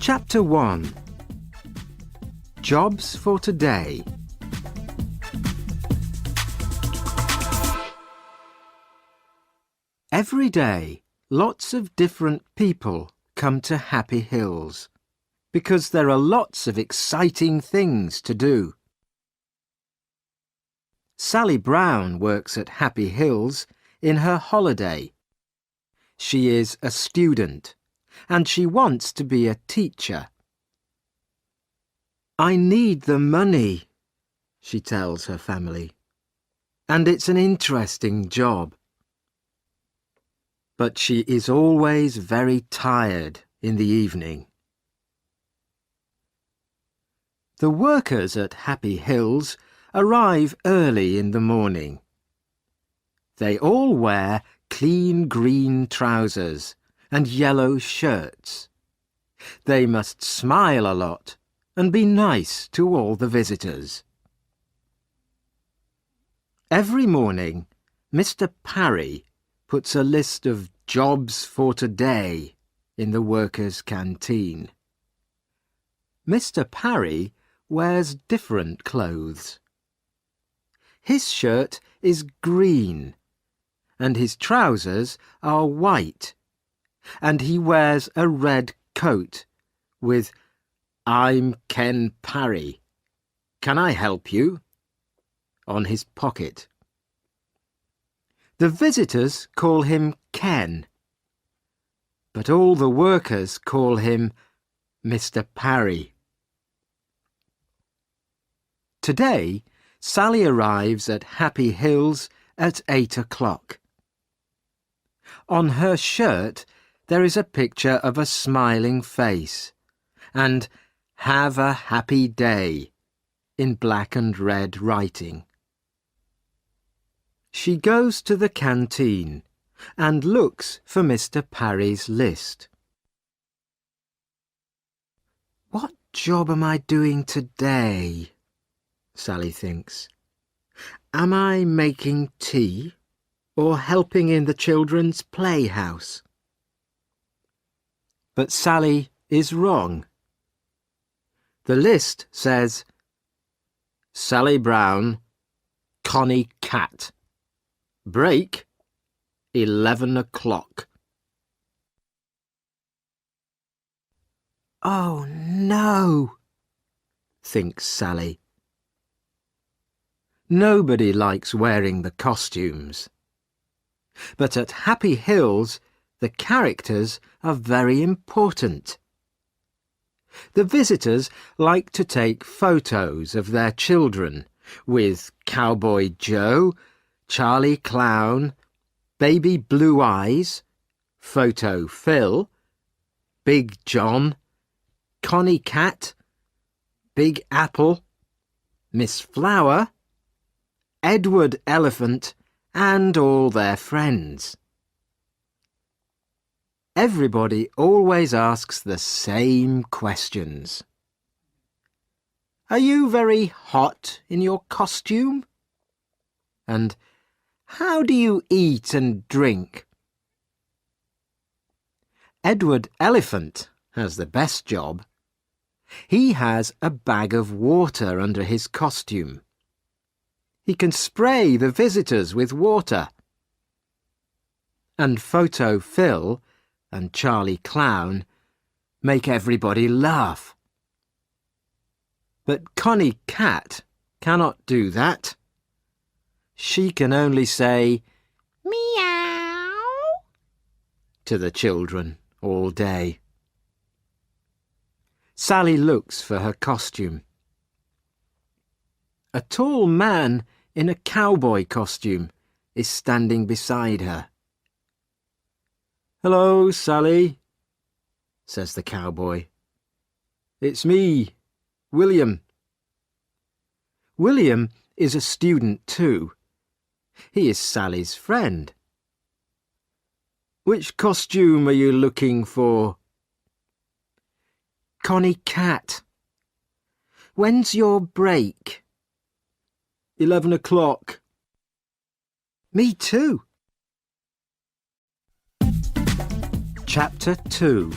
Chapter 1. Jobs for today. Every day, lots of different people come to Happy Hills because there are lots of exciting things to do. Sally Brown works at Happy Hills in her holiday. She is a student and she wants to be a teacher. "I need the money," she tells her family, "and it's an interesting job." But she is always very tired in the evening. The workers at Happy Hills arrive early in the morning. They all wear clean green trousers and yellow shirts. They must smile a lot and be nice to all the visitors. Every morning, Mr. Parry puts a list of jobs for today in the workers' canteen. Mr. Parry wears different clothes. His shirt is green and his trousers are white, and he wears a red coat with "I'm Ken Parry. Can I help you?" on his pocket. The visitors call him Ken, but all the workers call him Mr. Parry. Today, Sally arrives at Happy Hills at 8 o'clock. On her shirt, there is a picture of a smiling face and "Have a happy day" in black and red writing. She goes to the canteen and looks for Mr. Parry's list. "What job am I doing today?" Sally thinks. "Am I making tea or helping in the children's playhouse?" But Sally is wrong. The list says Sally Brown, Connie Cat. Break 11 o'clock. "Oh no," thinks Sally. Nobody likes wearing the costumes. But at Happy Hills, the characters are very important. The visitors like to take photos of their children with Cowboy Joe, Charlie Clown, Baby Blue Eyes, Photo Phil, Big John, Connie Cat, Big Apple, Miss Flower, Edward Elephant, and all their friends. Everybody always asks the same questions. "Are you very hot in your costume?" And "How do you eat and drink?" Edward Elephant has the best job. He has a bag of water under his costume. He can spray the visitors with water. And Photo Phil and Charlie Clown make everybody laugh. But Connie Cat cannot do that. She can only say "meow" to the children all day. Sally looks for her costume. A tall man in a cowboy costume is standing beside her. "Hello, Sally," says the cowboy. "It's me, William." William is a student too. He is Sally's friend. "Which costume are you looking for?" "Connie Cat." "When's your break?" 11 o'clock. "Me too." Chapter 2.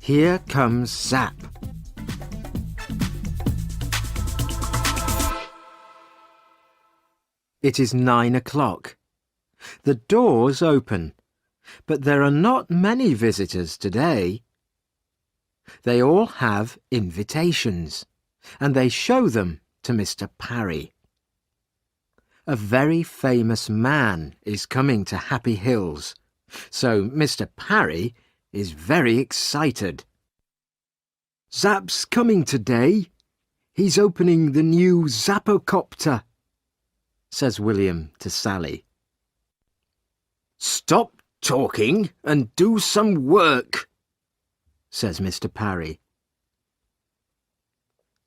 Here comes Zap. It is 9 o'clock. The doors open, but there are not many visitors today. They all have invitations, and they show them to Mr. Parry. A very famous man is coming to Happy Hills, so Mr. Parry is very excited. Zap's coming today. He's opening the new Zappocopter, says William to Sally. Stop talking and do some work, says Mr. Parry.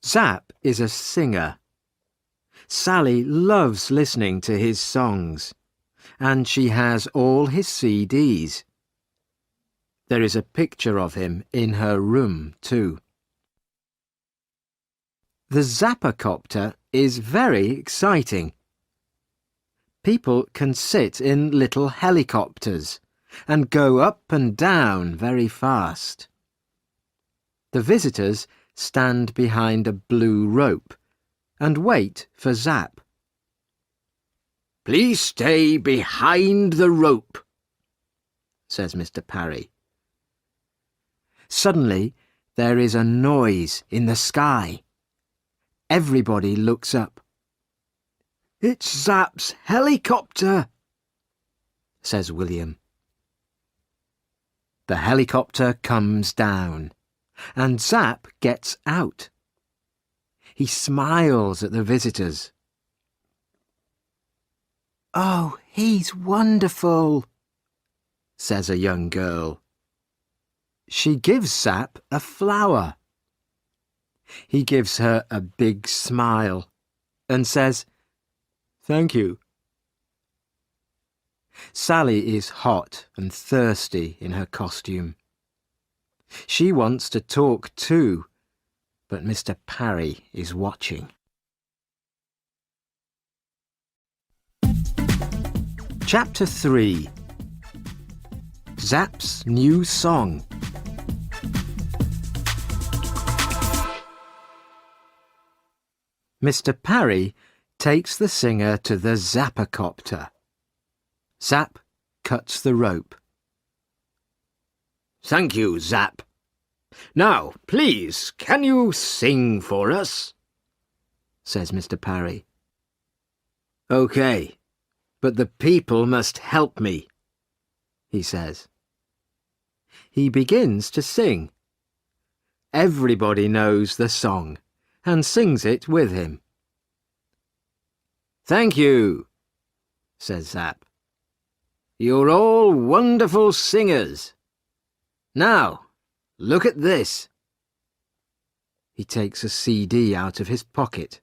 Zap is a singer. Sally loves listening to his songs, and she has all his CDs. There is a picture of him in her room, too. The Zappocopter is very exciting. People can sit in little helicopters and go up and down very fast. The visitors stand behind a blue rope and wait for Zap. Please stay behind the rope, says Mr. Parry. Suddenly there is a noise in the sky. Everybody looks up. It's Zap's helicopter, says William. The helicopter comes down, and Zap gets out. He smiles at the visitors. Oh, he's wonderful, says a young girl. She gives Zap a flower. He gives her a big smile and says, Thank you. Sally is hot and thirsty in her costume. She wants to talk too, but Mr. Parry is watching. Chapter 3. Zap's new song. Mr. Parry takes the singer to the Zappocopter. Zap cuts the rope. Thank you, Zap. Now, please, can you sing for us? Says Mr. Parry. OK, but the people must help me, he says. He begins to sing. Everybody knows the song and sings it with him. Thank you, says Zap. You're all wonderful singers. Now, look at this. He takes a CD out of his pocket.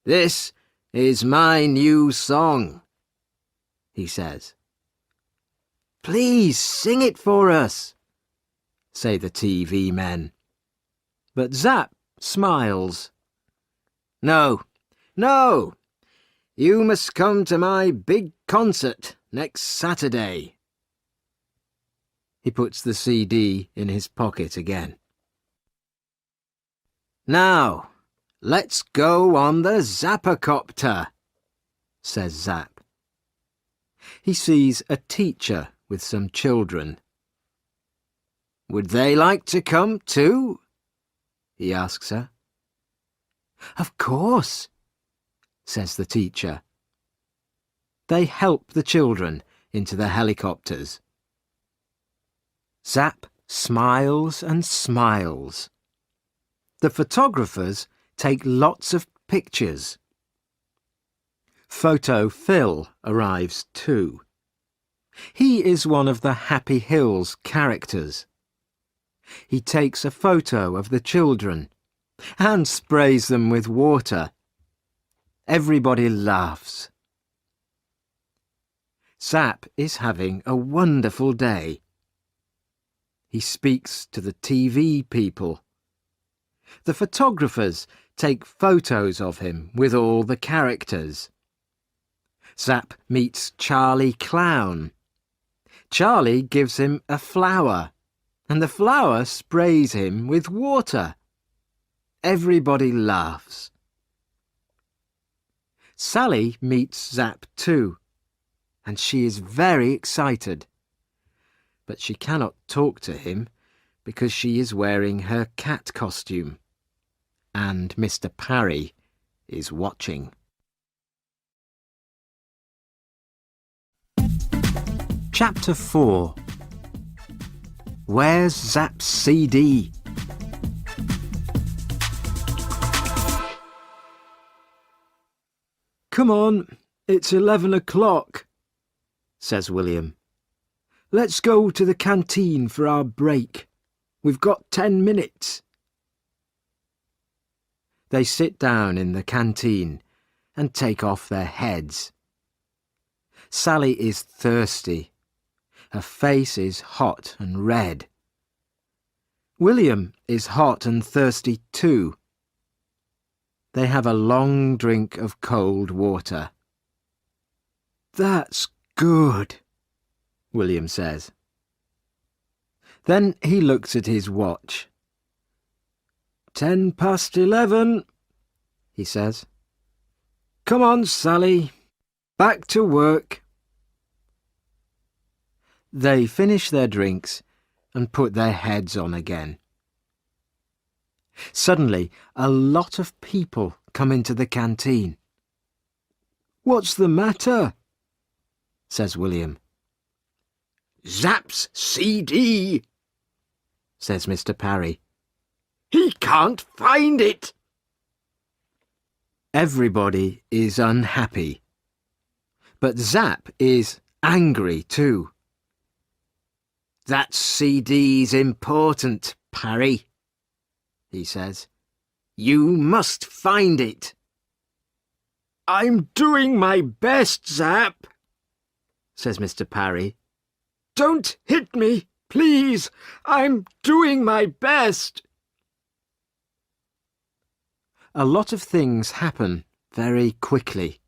This is my new song, he says. Please sing it for us, say the TV men. But Zap smiles. No, no, you must come to my big concert next Saturday. He puts the CD in his pocket again. Now, let's go on the Zappocopter, says Zap. He sees a teacher with some children. Would they like to come too? He asks her. Of course, says the teacher. They help the children into the helicopters. Zap smiles and smiles. The photographers take lots of pictures. Photo Phil arrives too. He is one of the Happy Hills characters. He takes a photo of the children and sprays them with water. Everybody laughs. Zap is having a wonderful day. He speaks to the TV people. The photographers take photos of him with all the characters. Zap meets Charlie Clown. Charlie gives him a flower and the flower sprays him with water. Everybody laughs. Sally meets Zap too, and she is very excited. But she cannot talk to him because she is wearing her cat costume, and Mr. Parry is watching. Chapter 4. Where's Zap's CD? Come on, it's 11 o'clock, says William. Let's go to the canteen for our break. We've got 10 minutes. They sit down in the canteen and take off their heads. Sally is thirsty. Her face is hot and red. William is hot and thirsty too. They have a long drink of cold water. That's good, William says. Then he looks at his watch. 11:10, he says. Come on, Sally. Back to work. They finish their drinks and put their heads on again. Suddenly, a lot of people come into the canteen. What's the matter? Says William. Zap's CD, says Mr. Parry. He can't find it. Everybody is unhappy. But Zap is angry too. That CD's important, Parry, he says. You must find it. I'm doing my best, Zap, says Mr. Parry. Don't hit me, please. I'm doing my best. A lot of things happen very quickly.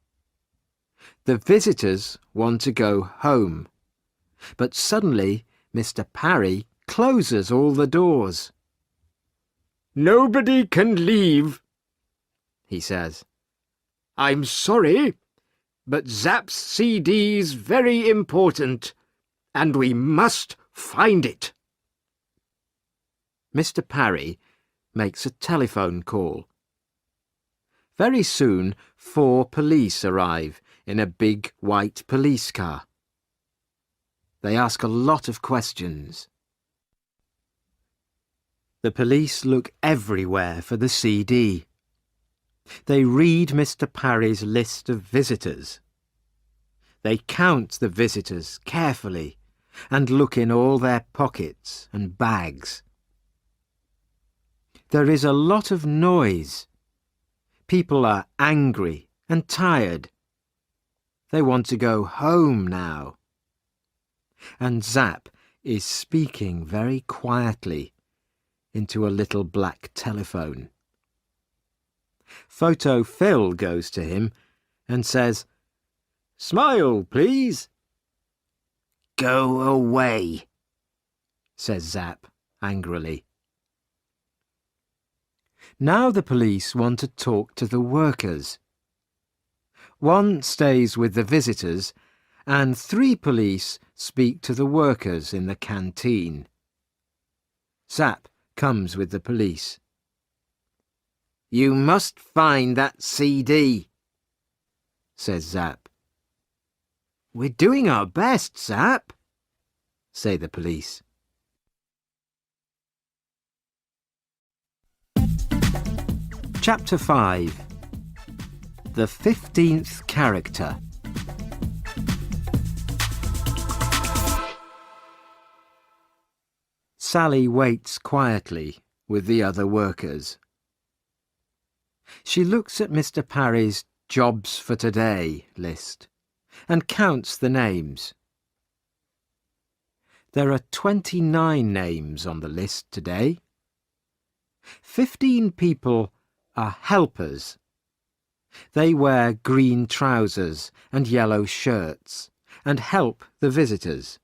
The visitors want to go home, but suddenly Mr. Parry closes all the doors. Nobody can leave, he says. I'm sorry, but Zap's CD's very important, and we must find it. Mr. Parry makes a telephone call. Very soon 4 police arrive in a big white police car. They ask a lot of questions. The police look everywhere for the CD. They read Mr. Parry's list of visitors. They count the visitors carefully and look in all their pockets and bags. There is a lot of noise. People are angry and tired. They want to go home now. And Zap is speaking very quietly into a little black telephone. Photo Phil goes to him and says, Smile, please. Go away, says Zap angrily. Now the police want to talk to the workers. 1 stays with the visitors and 3 police speak to the workers in the canteen. Zap comes with the police. You must find that CD, says Zap. We're doing our best, Zap, say the police. Chapter 5. The 15th character. Sally waits quietly with the other workers. She looks at Mr. Parry's Jobs for Today list and counts the names. There are 29 names on the list today. 15 people are helpers. They wear green trousers and yellow shirts and help the visitors.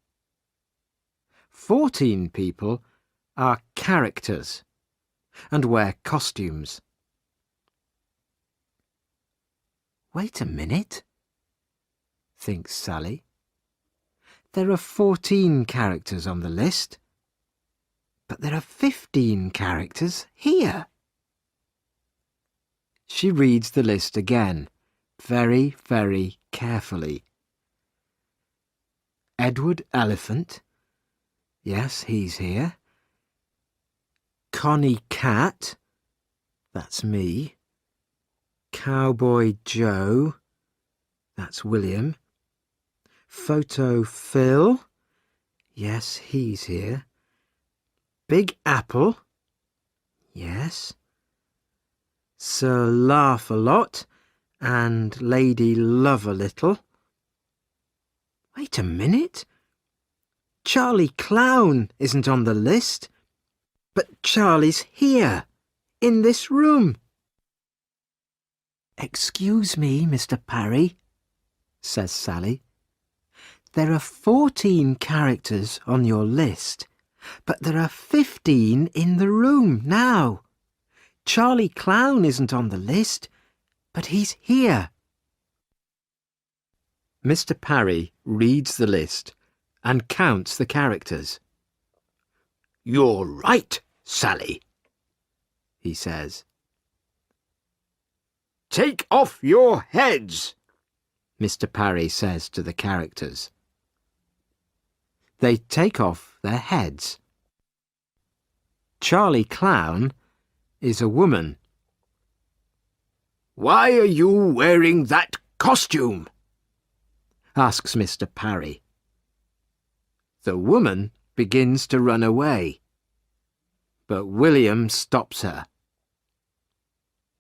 14 people are characters and wear costumes. Wait a minute, thinks Sally. There are 14 characters on the list, but there are 15 characters here. She reads the list again, very, very carefully. Edward Elephant. Yes, he's here. Connie Cat. That's me. Cowboy Joe. That's William. Photo Phil. Yes, he's here. Big Apple. Yes. Sir Laugh-a-Lot and Lady Love-a-Little. Wait a minute. Charlie Clown isn't on the list, but Charlie's here, in this room. Excuse me, Mr. Parry, says Sally. There are 14 characters on your list, but there are 15 in the room now. Charlie Clown isn't on the list, but he's here. Mr. Parry reads the list and counts the characters. You're right, Sally, he says. Take off your heads, Mr. Parry says to the characters. They take off their heads. Charlie Clown is a woman. Why are you wearing that costume? Asks Mr. Parry. The woman begins to run away, but William stops her.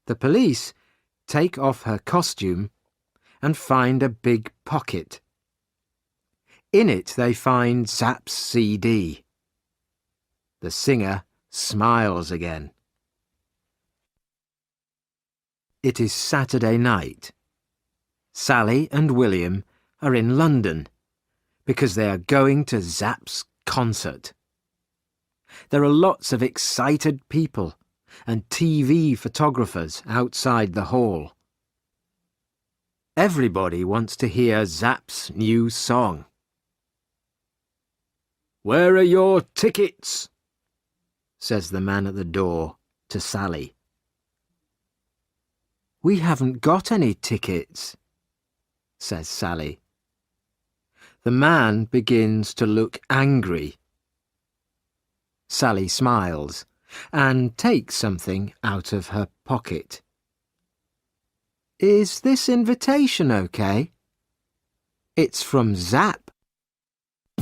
The police take off her costume and find a big pocket. In it they find Zapp's CD. The singer smiles again. It is Saturday night. Sally and William are in London because they are going to Zapp's concert. There are lots of excited people and TV photographers outside the hall. Everybody wants to hear Zapp's new song. Where are your tickets? Says the man at the door to Sally. We haven't got any tickets, says Sally. The man begins to look angry. Sally smiles and takes something out of her pocket. Is this invitation okay? It's from Zapp,